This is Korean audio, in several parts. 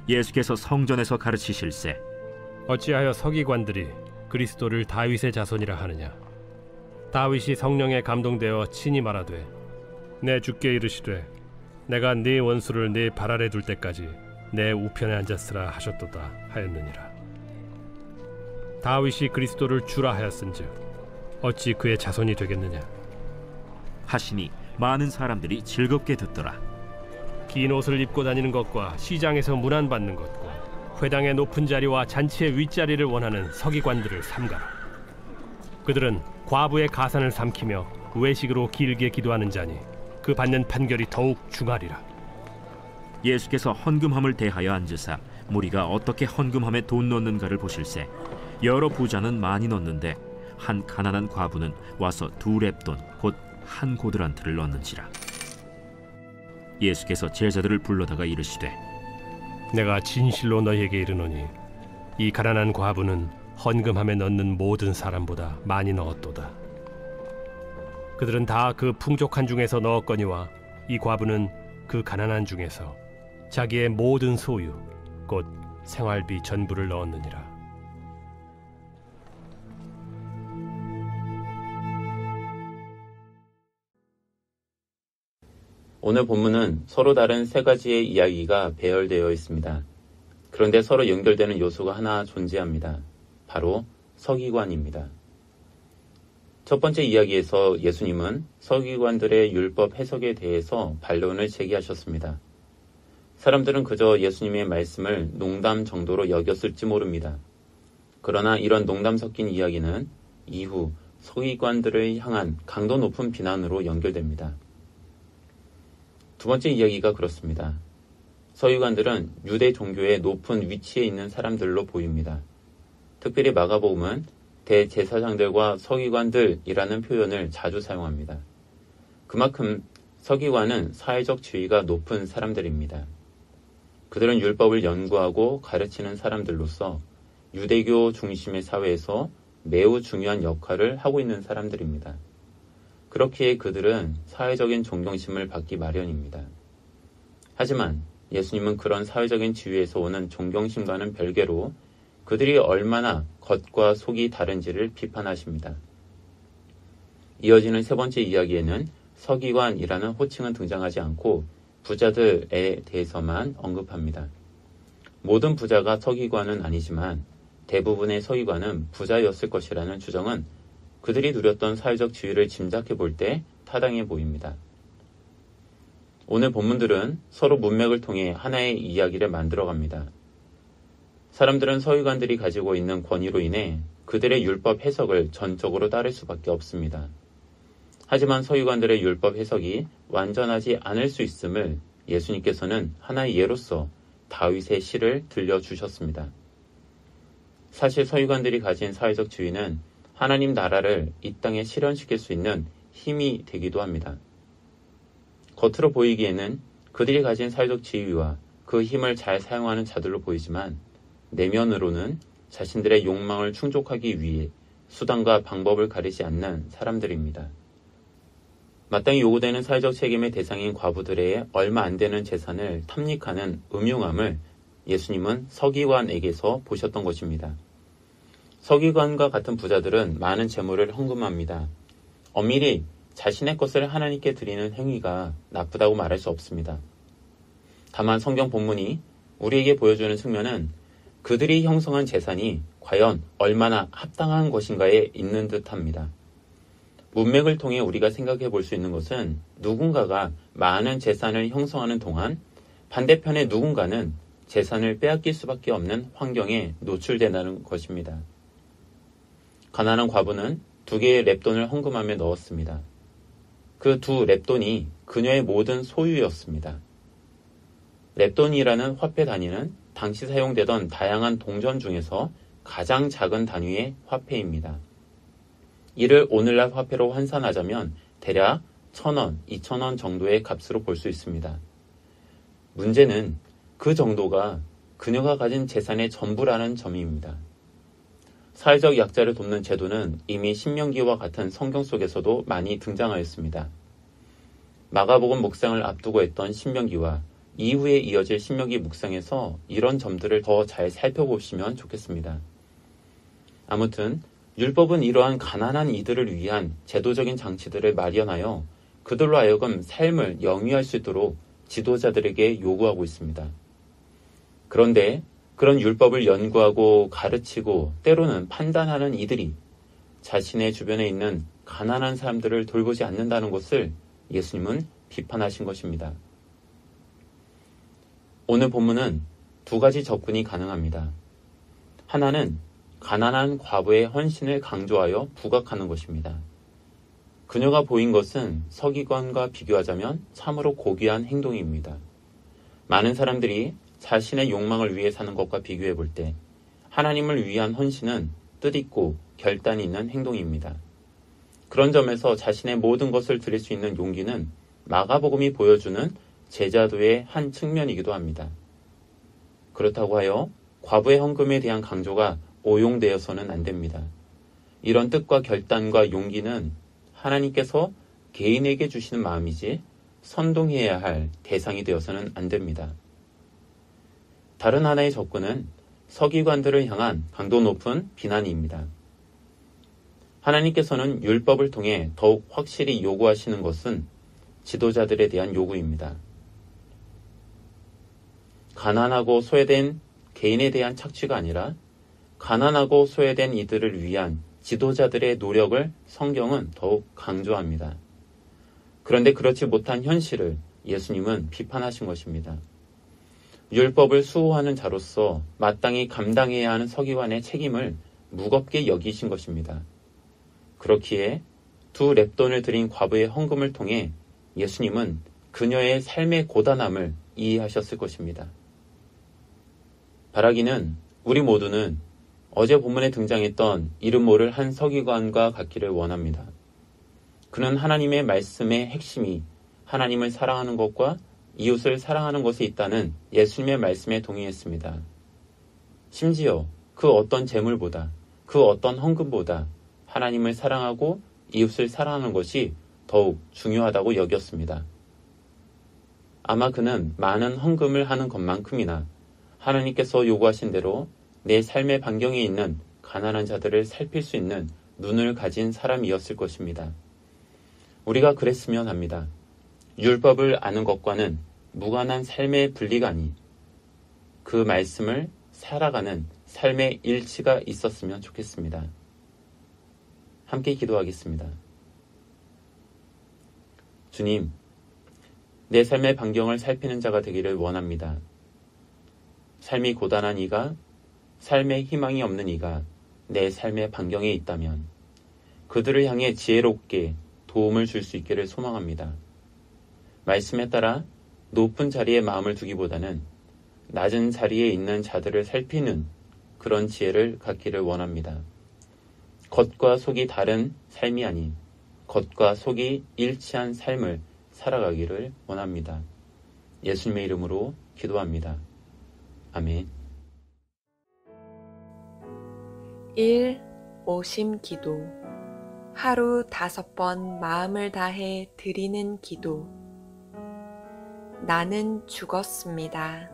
예수께서 성전에서 가르치실세 어찌하여 서기관들이 그리스도를 다윗의 자손이라 하느냐? 다윗이 성령에 감동되어 친히 말하되 내 주께 이르시되 내가 네 원수를 네 발 아래 둘 때까지 내 우편에 앉았으라 하셨도다 하였느니라. 다윗이 그리스도를 주라 하였은즉 어찌 그의 자손이 되겠느냐? 하시니 많은 사람들이 즐겁게 듣더라. 긴 옷을 입고 다니는 것과 시장에서 문안받는 것과 회당의 높은 자리와 잔치의 윗자리를 원하는 서기관들을 삼가라. 그들은 과부의 가산을 삼키며 외식으로 길게 기도하는 자니 그 받는 판결이 더욱 중하리라. 예수께서 헌금함을 대하여 앉으사 무리가 어떻게 헌금함에 돈 넣는가를 보실세 여러 부자는 많이 넣는데 한 가난한 과부는 와서 2렙돈 곧 한 고드란트를 넣는지라. 예수께서 제자들을 불러다가 이르시되 내가 진실로 너희에게 이르노니 이 가난한 과부는 헌금함에 넣는 모든 사람보다 많이 넣었도다. 그들은 다 그 풍족한 중에서 넣었거니와 이 과부는 그 가난한 중에서 자기의 모든 소유 곧 생활비 전부를 넣었느니라. 오늘 본문은 서로 다른 세 가지의 이야기가 배열되어 있습니다. 그런데 서로 연결되는 요소가 하나 존재합니다. 바로 서기관입니다. 첫 번째 이야기에서 예수님은 서기관들의 율법 해석에 대해서 반론을 제기하셨습니다. 사람들은 그저 예수님의 말씀을 농담 정도로 여겼을지 모릅니다. 그러나 이런 농담 섞인 이야기는 이후 서기관들을 향한 강도 높은 비난으로 연결됩니다. 두 번째 이야기가 그렇습니다. 서기관들은 유대 종교의 높은 위치에 있는 사람들로 보입니다. 특별히 마가복음은 대제사장들과 서기관들이라는 표현을 자주 사용합니다. 그만큼 서기관은 사회적 지위가 높은 사람들입니다. 그들은 율법을 연구하고 가르치는 사람들로서 유대교 중심의 사회에서 매우 중요한 역할을 하고 있는 사람들입니다. 그렇기에 그들은 사회적인 존경심을 받기 마련입니다. 하지만 예수님은 그런 사회적인 지위에서 오는 존경심과는 별개로 그들이 얼마나 겉과 속이 다른지를 비판하십니다. 이어지는 세 번째 이야기에는 서기관이라는 호칭은 등장하지 않고 부자들에 대해서만 언급합니다. 모든 부자가 서기관은 아니지만 대부분의 서기관은 부자였을 것이라는 주장은 그들이 누렸던 사회적 지위를 짐작해 볼 때 타당해 보입니다. 오늘 본문들은 서로 문맥을 통해 하나의 이야기를 만들어갑니다. 사람들은 서기관들이 가지고 있는 권위로 인해 그들의 율법 해석을 전적으로 따를 수밖에 없습니다. 하지만 서기관들의 율법 해석이 완전하지 않을 수 있음을 예수님께서는 하나의 예로서 다윗의 시를 들려주셨습니다. 사실 서기관들이 가진 사회적 지위는 하나님 나라를 이 땅에 실현시킬 수 있는 힘이 되기도 합니다. 겉으로 보이기에는 그들이 가진 사회적 지위와 그 힘을 잘 사용하는 자들로 보이지만 내면으로는 자신들의 욕망을 충족하기 위해 수단과 방법을 가리지 않는 사람들입니다. 마땅히 요구되는 사회적 책임의 대상인 과부들의 얼마 안 되는 재산을 탐닉하는 음흉함을 예수님은 서기관에게서 보셨던 것입니다. 서기관과 같은 부자들은 많은 재물을 헌금합니다. 엄밀히 자신의 것을 하나님께 드리는 행위가 나쁘다고 말할 수 없습니다. 다만 성경 본문이 우리에게 보여주는 측면은 그들이 형성한 재산이 과연 얼마나 합당한 것인가에 있는 듯합니다. 문맥을 통해 우리가 생각해 볼 수 있는 것은 누군가가 많은 재산을 형성하는 동안 반대편의 누군가는 재산을 빼앗길 수밖에 없는 환경에 노출된다는 것입니다. 가난한 과부는 2개의 렙돈을 헌금함에 넣었습니다. 그 2렙돈이 그녀의 모든 소유였습니다. 렙돈이라는 화폐 단위는 당시 사용되던 다양한 동전 중에서 가장 작은 단위의 화폐입니다. 이를 오늘날 화폐로 환산하자면 대략 1,000원, 2,000원 정도의 값으로 볼 수 있습니다. 문제는 그 정도가 그녀가 가진 재산의 전부라는 점입니다. 사회적 약자를 돕는 제도는 이미 신명기와 같은 성경 속에서도 많이 등장하였습니다. 마가복음 묵상을 앞두고 했던 신명기와 이후에 이어질 신명기 묵상에서 이런 점들을 더 잘 살펴보시면 좋겠습니다. 아무튼 율법은 이러한 가난한 이들을 위한 제도적인 장치들을 마련하여 그들로 하여금 삶을 영위할 수 있도록 지도자들에게 요구하고 있습니다. 그런데 그런 율법을 연구하고 가르치고 때로는 판단하는 이들이 자신의 주변에 있는 가난한 사람들을 돌보지 않는다는 것을 예수님은 비판하신 것입니다. 오늘 본문은 두 가지 접근이 가능합니다. 하나는 가난한 과부의 헌신을 강조하여 부각하는 것입니다. 그녀가 보인 것은 서기관과 비교하자면 참으로 고귀한 행동입니다. 많은 사람들이 자신의 욕망을 위해 사는 것과 비교해 볼 때 하나님을 위한 헌신은 뜻있고 결단이 있는 행동입니다. 그런 점에서 자신의 모든 것을 드릴 수 있는 용기는 마가복음이 보여주는 제자도의 한 측면이기도 합니다. 그렇다고 하여 과부의 헌금에 대한 강조가 오용되어서는 안 됩니다. 이런 뜻과 결단과 용기는 하나님께서 개인에게 주시는 마음이지 선동해야 할 대상이 되어서는 안 됩니다. 다른 하나의 접근은 서기관들을 향한 강도 높은 비난입니다. 하나님께서는 율법을 통해 더욱 확실히 요구하시는 것은 지도자들에 대한 요구입니다. 가난하고 소외된 개인에 대한 착취가 아니라 가난하고 소외된 이들을 위한 지도자들의 노력을 성경은 더욱 강조합니다. 그런데 그렇지 못한 현실을 예수님은 비판하신 것입니다. 율법을 수호하는 자로서 마땅히 감당해야 하는 서기관의 책임을 무겁게 여기신 것입니다. 그렇기에 두 렙돈을 드린 과부의 헌금을 통해 예수님은 그녀의 삶의 고단함을 이해하셨을 것입니다. 바라기는 우리 모두는 어제 본문에 등장했던 이름 모를 한 서기관과 같기를 원합니다. 그는 하나님의 말씀의 핵심이 하나님을 사랑하는 것과 이웃을 사랑하는 것에 있다는 예수님의 말씀에 동의했습니다. 심지어 그 어떤 재물보다, 그 어떤 헌금보다 하나님을 사랑하고 이웃을 사랑하는 것이 더욱 중요하다고 여겼습니다. 아마 그는 많은 헌금을 하는 것만큼이나 하나님께서 요구하신 대로 내 삶의 반경에 있는 가난한 자들을 살필 수 있는 눈을 가진 사람이었을 것입니다. 우리가 그랬으면 합니다. 율법을 아는 것과는 무관한 삶의 분리가 그 말씀을 살아가는 삶의 일치가 있었으면 좋겠습니다. 함께 기도하겠습니다. 주님, 내 삶의 반경을 살피는 자가 되기를 원합니다. 삶이 고단한 이가, 삶의 희망이 없는 이가 내 삶의 반경에 있다면 그들을 향해 지혜롭게 도움을 줄 수 있기를 소망합니다. 말씀에 따라 높은 자리에 마음을 두기보다는 낮은 자리에 있는 자들을 살피는 그런 지혜를 갖기를 원합니다. 겉과 속이 다른 삶이 아닌 겉과 속이 일치한 삶을 살아가기를 원합니다. 예수님의 이름으로 기도합니다. 아멘. 1. 오심 기도. 하루 5번 마음을 다해 드리는 기도. 나는 죽었습니다.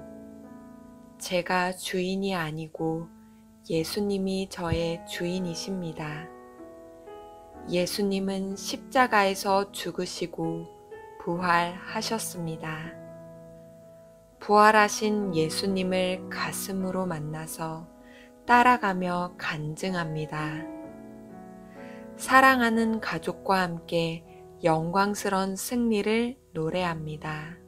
제가 주인이 아니고 예수님이 저의 주인이십니다. 예수님은 십자가에서 죽으시고 부활하셨습니다. 부활하신 예수님을 가슴으로 만나서 따라가며 간증합니다. 사랑하는 가족과 함께 영광스러운 승리를 노래합니다.